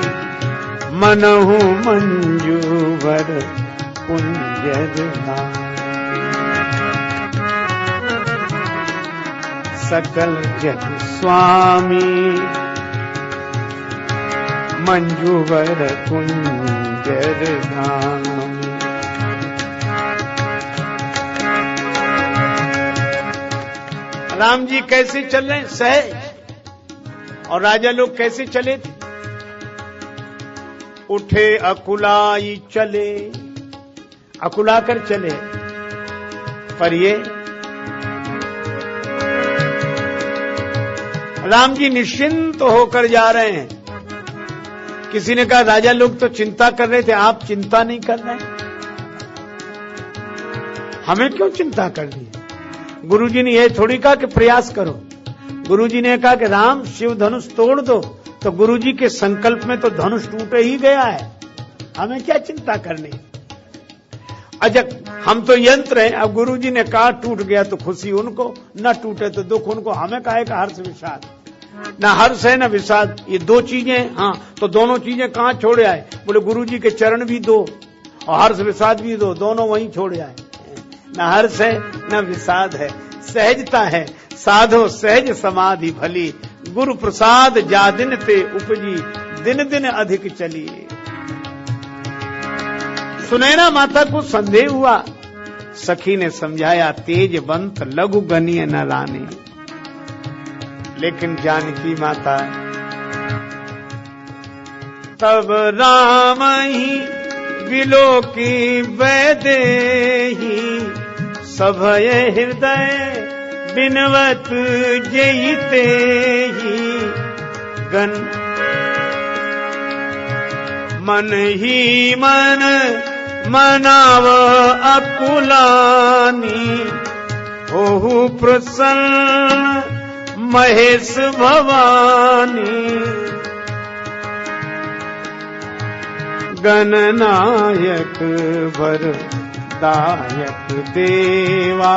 मनहु मंजूवर कुंजर सकल जग स्वामी, मंजूवर कुंजर धाम। राम जी कैसे चल रहे? सहज। और राजा लोग कैसे चले थे? उठे अकुलाई चले, अकुलाकर चले। पर ये राम जी निश्चिंत होकर जा रहे हैं। किसी ने कहा राजा लोग तो चिंता कर रहे थे, आप चिंता नहीं कर रहे, हमें क्यों चिंता करनी है? गुरुजी ने यह थोड़ी कहा कि प्रयास करो। गुरुजी ने कहा कि राम शिव धनुष तोड़ दो, तो गुरुजी के संकल्प में तो धनुष टूटे ही गया है, हमें क्या चिंता करनी। अच्छा हम तो यंत्र हैं। अब गुरुजी ने कहा टूट गया तो खुशी उनको, न टूटे तो दुख उनको, हमें काहे का हर्ष विषाद, ना हर्ष है ना विषाद, ये दो चीजें। हाँ तो दोनों चीजें कहां छोड़े आए? बोले गुरुजी के चरण भी दो और हर्ष विषाद भी दो, दोनों वहीं छोड़े आए। ना हर्ष है ना विषाद है, सहजता है साधो सहज समाधि भली, गुरु प्रसाद जा दिन ते उपजी, दिन दिन अधिक चली। सुनैना माता को संदेह हुआ, सखी ने समझाया तेज बंत लघु गनीय न रानी। लेकिन जानकी माता तब राम ही बिलो की वैदेही, सभय हृदय बिनवत जयते ही, गन मन ही मन मनाव अकुलानी, होहु प्रसन्न महेश भवानी, गणनायक वरदायक देवा,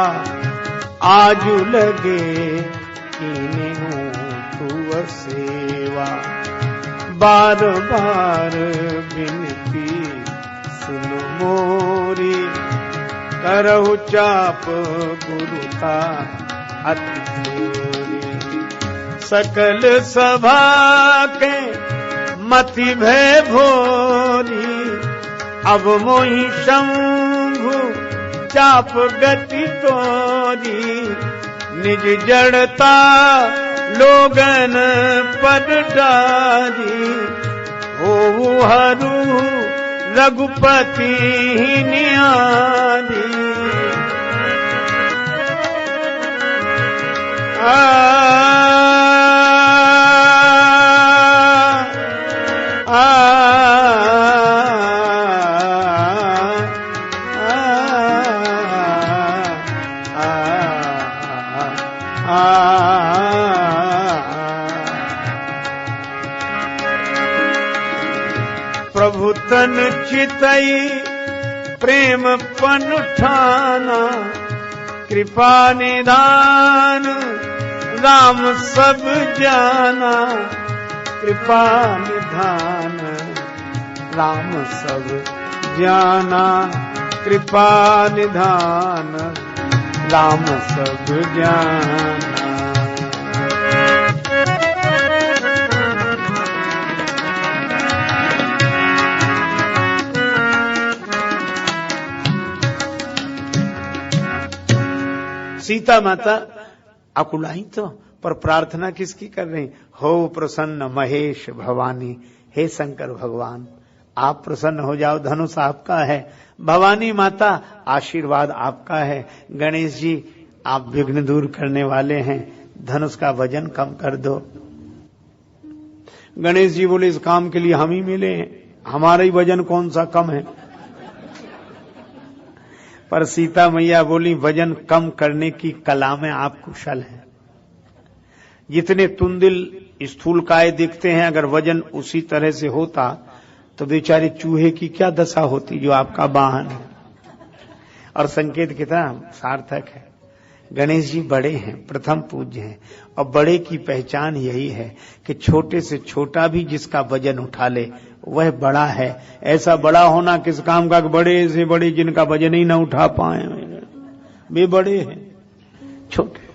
आजु लगे कीन्हु तुअ सेवा, बार बार बिनती सुन मोरी, करहु चाप गुरुता अति जोरी, सकल सभा के मति भय भोरी, अब मोहि शंभु चाप गति तोरी, निज जड़ता लोगन पद डारी, होवु हरू रघुपति न्यारी। प्रभु तन चितई प्रेम पन ठाना, कृपा निधान राम सब जाना, कृपा निधान राम सब जाना, कृपा निधान राम सब जाना। सीता माता अकुलाई तो, पर प्रार्थना किसकी कर रही? हो प्रसन्न महेश भवानी, हे शंकर भगवान आप प्रसन्न हो जाओ, धनुष आपका है। भवानी माता आशीर्वाद आपका है। गणेश जी आप विघ्न दूर करने वाले हैं, धनुष का वजन कम कर दो। गणेश जी बोले इस काम के लिए हम ही मिले हैं, हमारा ही वजन कौन सा कम है। पर सीता मैया बोली वजन कम करने की कला में आप कुशल हैं। जितने तुंदिल स्थूलकाय दिखते हैं, अगर वजन उसी तरह से होता तो बेचारे चूहे की क्या दशा होती जो आपका वाहन है। और संकेत कितना सार्थक है। गणेश जी बड़े हैं, प्रथम पूज्य हैं, और बड़े की पहचान यही है कि छोटे से छोटा भी जिसका वजन उठा ले वह बड़ा है। ऐसा बड़ा होना किस काम का? बड़े से बड़े जिनका वजन ही ना उठा पाए वे बड़े हैं, छोटे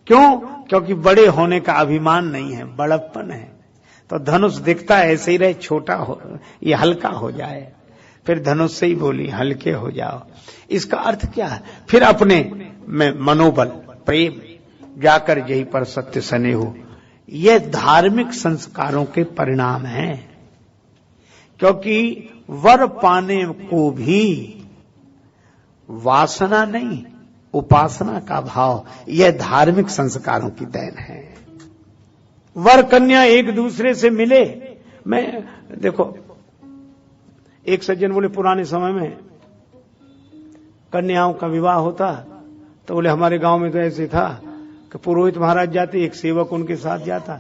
क्यों? क्योंकि बड़े होने का अभिमान नहीं है, बड़प्पन है। तो धनुष दिखता ऐसे ही रहे, छोटा हो, ये हल्का हो जाए। फिर धनुष से ही बोली हल्के हो जाओ। इसका अर्थ क्या है? फिर अपने में मनोबल प्रेम जाकर यही पर सत्य सने हो। यह धार्मिक संस्कारों के परिणाम हैं, क्योंकि वर पाने को भी वासना नहीं, उपासना का भाव, यह धार्मिक संस्कारों की देन है। वर कन्या एक दूसरे से मिले। मैं देखो, एक सज्जन बोले पुराने समय में कन्याओं का विवाह होता तो बोले हमारे गांव में तो ऐसे था कि पुरोहित महाराज जाते, एक सेवक उनके साथ जाता,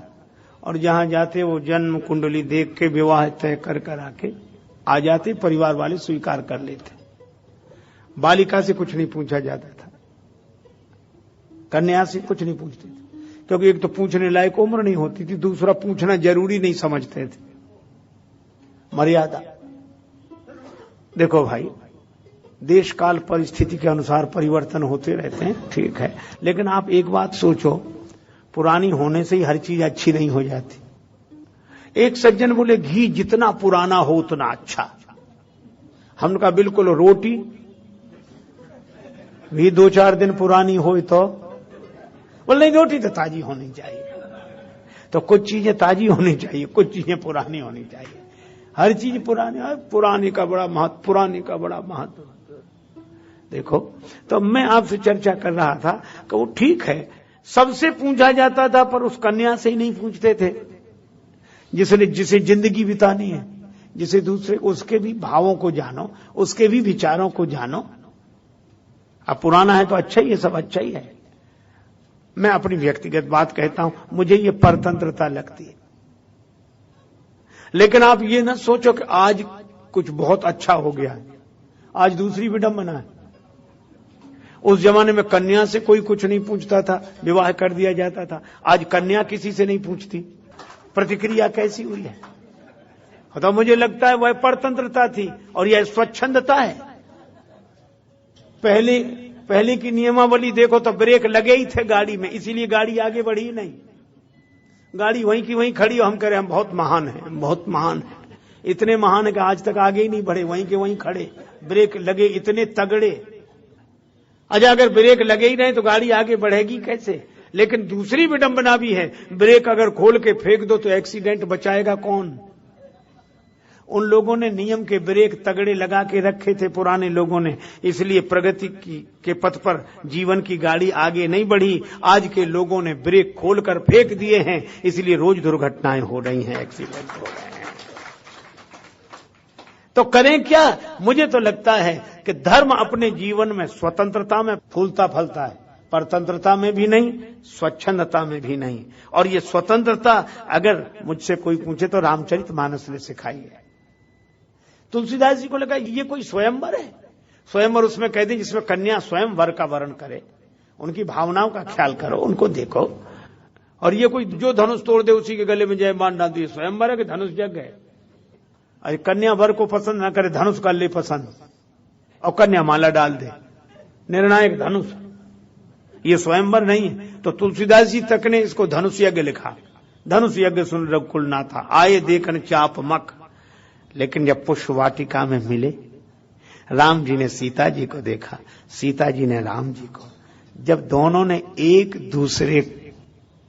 और जहां जाते वो जन्म कुंडली देख के विवाह तय कर आके आ जाते, परिवार वाले स्वीकार कर लेते। बालिका से कुछ नहीं पूछा जाता था, कन्या से कुछ नहीं पूछते थे, क्योंकि एक तो पूछने लायक उम्र नहीं होती थी, दूसरा पूछना जरूरी नहीं समझते थे। मर्यादा। देखो भाई, देश काल परिस्थिति के अनुसार परिवर्तन होते रहते हैं, ठीक है, लेकिन आप एक बात सोचो, पुरानी होने से ही हर चीज अच्छी नहीं हो जाती। एक सज्जन बोले घी जितना पुराना हो उतना अच्छा। हमने कहा बिल्कुल, रोटी भी 2-4 दिन पुरानी हो तो बोले नहीं, रोटी तो ताजी होनी चाहिए। तो कुछ चीजें ताजी होनी चाहिए, कुछ चीजें पुरानी होनी चाहिए। हर चीज पुरानी, पुरानी का बड़ा महत्व, पुरानी का बड़ा महत्व। देखो, तो मैं आपसे चर्चा कर रहा था कि वो ठीक है, सबसे पूछा जाता था, पर उस कन्या से ही नहीं पूछते थे जिसे जिंदगी बितानी है, जिसे दूसरे, उसके भी भावों को जानो, उसके भी विचारों को जानो। अब पुराना है तो अच्छा ही है, सब अच्छा ही है। मैं अपनी व्यक्तिगत बात कहता हूं, मुझे ये परतंत्रता लगती है। लेकिन आप ये ना सोचो कि आज कुछ बहुत अच्छा हो गया है, आज दूसरी विडंबना है। उस जमाने में कन्या से कोई कुछ नहीं पूछता था, विवाह कर दिया जाता था। आज कन्या किसी से नहीं पूछती। प्रतिक्रिया कैसी हुई है? तो मुझे लगता है वह परतंत्रता थी और यह स्वच्छंदता है। पहले की नियमावली देखो तो ब्रेक लगे ही थे गाड़ी में, इसीलिए गाड़ी आगे बढ़ी नहीं। गाड़ी वहीं की वहीं खड़ी, हम कह रहे हम बहुत महान हैं, हम बहुत महान हैं, इतने महान है कि आज तक आगे ही नहीं बढ़े, वहीं के वहीं खड़े। ब्रेक लगे इतने तगड़े, अच्छा अगर ब्रेक लगे ही नहीं तो गाड़ी आगे बढ़ेगी कैसे? लेकिन दूसरी विडंबना भी है, ब्रेक अगर खोल के फेंक दो तो एक्सीडेंट बचाएगा कौन? उन लोगों ने नियम के ब्रेक तगड़े लगा के रखे थे, पुराने लोगों ने, इसलिए प्रगति के पथ पर जीवन की गाड़ी आगे नहीं बढ़ी। आज के लोगों ने ब्रेक खोलकर फेंक दिए हैं, इसलिए रोज दुर्घटनाएं हो रही हैं, एक्सीडेंट हो रहे हैं। तो करें क्या? मुझे तो लगता है कि धर्म अपने जीवन में स्वतंत्रता में फूलता फलता है, परतंत्रता में भी नहीं, स्वच्छंदता में भी नहीं। और ये स्वतंत्रता अगर मुझसे कोई पूछे तो रामचरितमानस ने सिखाई है। तुलसीदास जी को लगा ये कोई स्वयंवर है, स्वयंवर उसमें कहते हैं जिसमें कन्या स्वयं वर का वर्ण करे, उनकी भावनाओं का ख्याल करो, उनको देखो। और ये कोई जो धनुष तोड़ दे उसी के गले में जयमान डाल दिए, स्वयंवर है कि धनुष जग है? अरे कन्या वर को पसंद ना करे, धनुष कर ले पसंद और कन्या माला डाल दे, निर्णायक धनुष, ये स्वयंवर नहीं है। तो तुलसीदास जी तक ने इसको धनुष यज्ञ लिखा। धनुष यज्ञ सुन रघुकुल ना था, आए देखन चाप मक। लेकिन जब पुष्प वाटिका में मिले, राम जी ने सीता जी को देखा, सीता जी ने राम जी को, जब दोनों ने एक दूसरे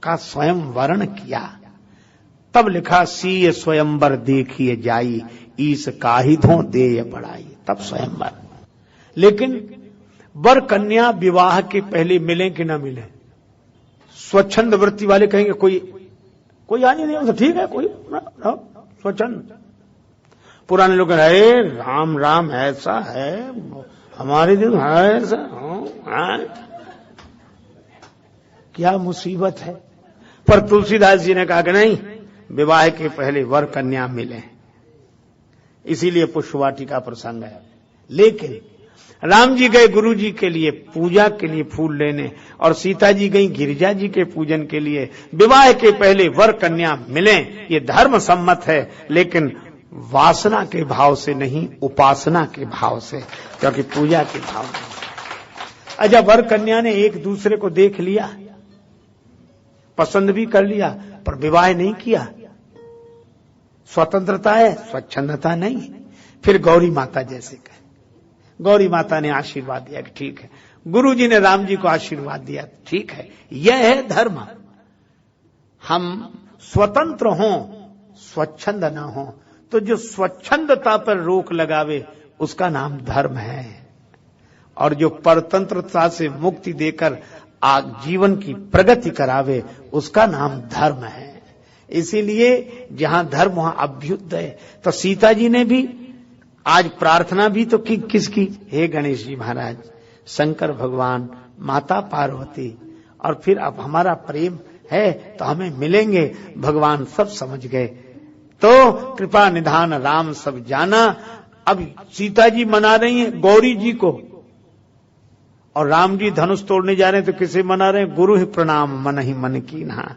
का स्वयं वर्ण किया, तब लिखा सीय स्वयंवर देखिए जाई, ईस काहिधों देय बढ़ाई, तब स्वयंवर। लेकिन वर कन्या विवाह के पहले मिले कि ना मिले? स्वच्छंद वृत्ति वाले कहेंगे कोई हानि नहीं हो, ठीक है, कोई स्वच्छंद। पुराने लोग है राम राम ऐसा है, हमारे दिन है ऐसा, क्या मुसीबत है। पर तुलसीदास जी ने कहा कि नहीं, विवाह के पहले वर कन्या मिले, इसीलिए पुष्पवाटिका प्रसंग है। लेकिन राम जी गए गुरु जी के लिए पूजा के लिए फूल लेने, और सीता जी गई गिरिजा जी के पूजन के लिए। विवाह के पहले वर कन्या मिले, ये धर्म सम्मत है, लेकिन वासना के भाव से नहीं, उपासना के भाव से, क्योंकि पूजा के भाव में। अच्छा, वर कन्या ने एक दूसरे को देख लिया, पसंद भी कर लिया, पर विवाह नहीं किया। स्वतंत्रता है, स्वच्छंदता नहीं। फिर गौरी माता जैसे कहे, गौरी माता ने आशीर्वाद दिया कि ठीक है, गुरु जी ने राम जी को आशीर्वाद दिया, ठीक है, यह है धर्म। हम स्वतंत्र हों, स्वच्छंद न हो, तो जो स्वच्छंदता पर रोक लगावे उसका नाम धर्म है, और जो परतंत्रता से मुक्ति देकर जीवन की प्रगति करावे उसका नाम धर्म है। इसीलिए जहां धर्म वहां अभ्युदय। तो सीता जी ने भी आज प्रार्थना भी तो की, किसकी? हे गणेश जी महाराज, शंकर भगवान, माता पार्वती, और फिर अब हमारा प्रेम है तो हमें मिलेंगे। भगवान सब समझ गए, तो कृपा निधान राम सब जाना। अब सीता जी मना रही हैं गौरी जी को, और राम जी धनुष तोड़ने जा रहे हैं तो किसे मना रहे हैं? गुरु ही प्रणाम मन ही मन कीन्हा।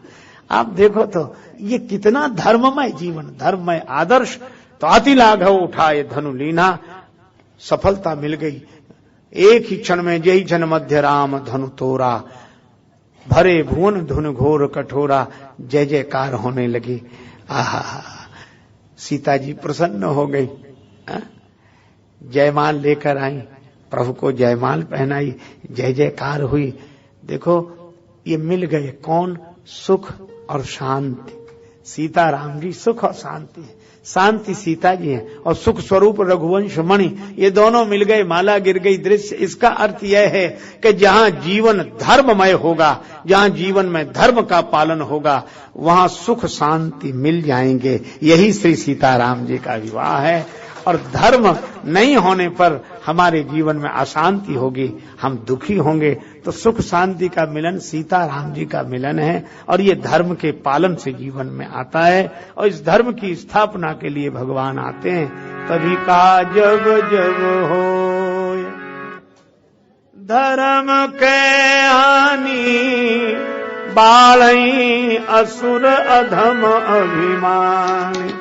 आप देखो तो ये कितना धर्ममय जीवन, धर्ममय आदर्श। तो अति लाघव उठाए धनु लीना, सफलता मिल गई। एक ही क्षण में जय जन मध्य राम धनु तोरा, भरे भुवन धुन घोर कठोरा, जय जयकार होने लगी। आहा, सीता जी प्रसन्न हो गई, जयमाल लेकर आई, प्रभु को जयमाल पहनाई, जय जयकार हुई। देखो ये मिल गए कौन? सुख और शांति। सीता राम जी सुख और शांति है, शांति सीता जी है और सुख स्वरूप रघुवंश मणि, ये दोनों मिल गए, माला गिर गई दृश्य। इसका अर्थ यह है कि जहां जीवन धर्ममय होगा, जहां जीवन में धर्म का पालन होगा, वहां सुख शांति मिल जाएंगे। यही श्री सीताराम जी का विवाह है। और धर्म नहीं होने पर हमारे जीवन में अशांति होगी, हम दुखी होंगे। तो सुख शांति का मिलन सीता राम जी का मिलन है और ये धर्म के पालन से जीवन में आता है। और इस धर्म की स्थापना के लिए भगवान आते हैं। तभी कहा जब जब हो धर्म के हानि, बालई असुर अधम अभिमानी,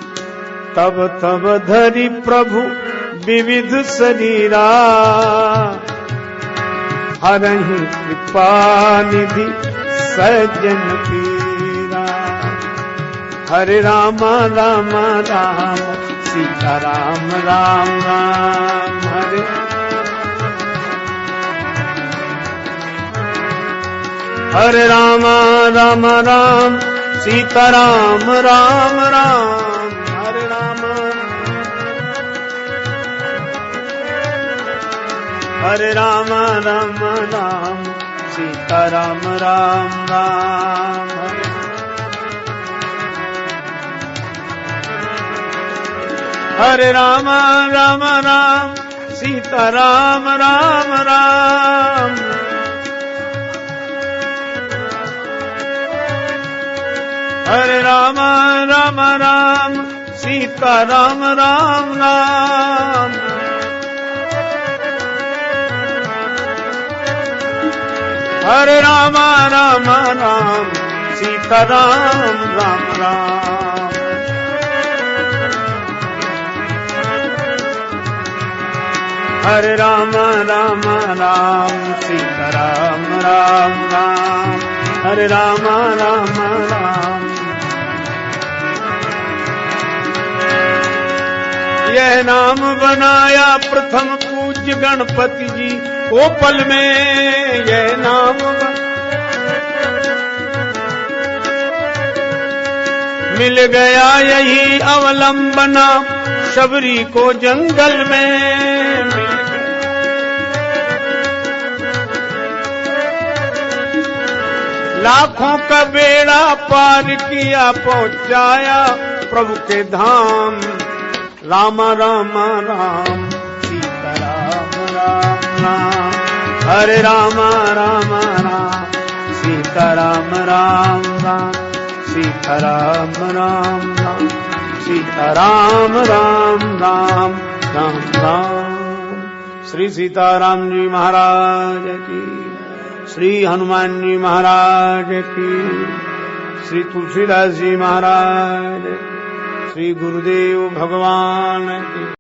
तब तब धरि प्रभु विविध शरीरा, हरहि कृपा निधि सज्जन पीरा। हरे राम राम राम सीता राम राम राम, हरे राम राम राम सीता राम राम राम, हरे राम राम राम सीता राम राम राम, हरे राम राम राम सीता राम राम राम, हरे राम राम राम सीता राम राम राम, हरे राम राम राम सीता राम राम राम, हरे राम राम राम सीता राम राम राम, हरे राम राम राम। यह नाम बनाया प्रथम पूज्य गणपति जी को पल में, यह नाम मिल गया यही अवलंबना शबरी को जंगल में, लाखों का बेड़ा पार किया पहुंचाया प्रभु के धाम। राम राम राम सीता राम राम राम, हरे राम राम राम सीता राम राम राम, सीता राम राम राम सीता राम राम राम राम राम। श्री सीताराम जी महाराज की, श्री हनुमान जी महाराज की, श्री तुलसीदास जी महाराज, श्री गुरुदेव भगवान की।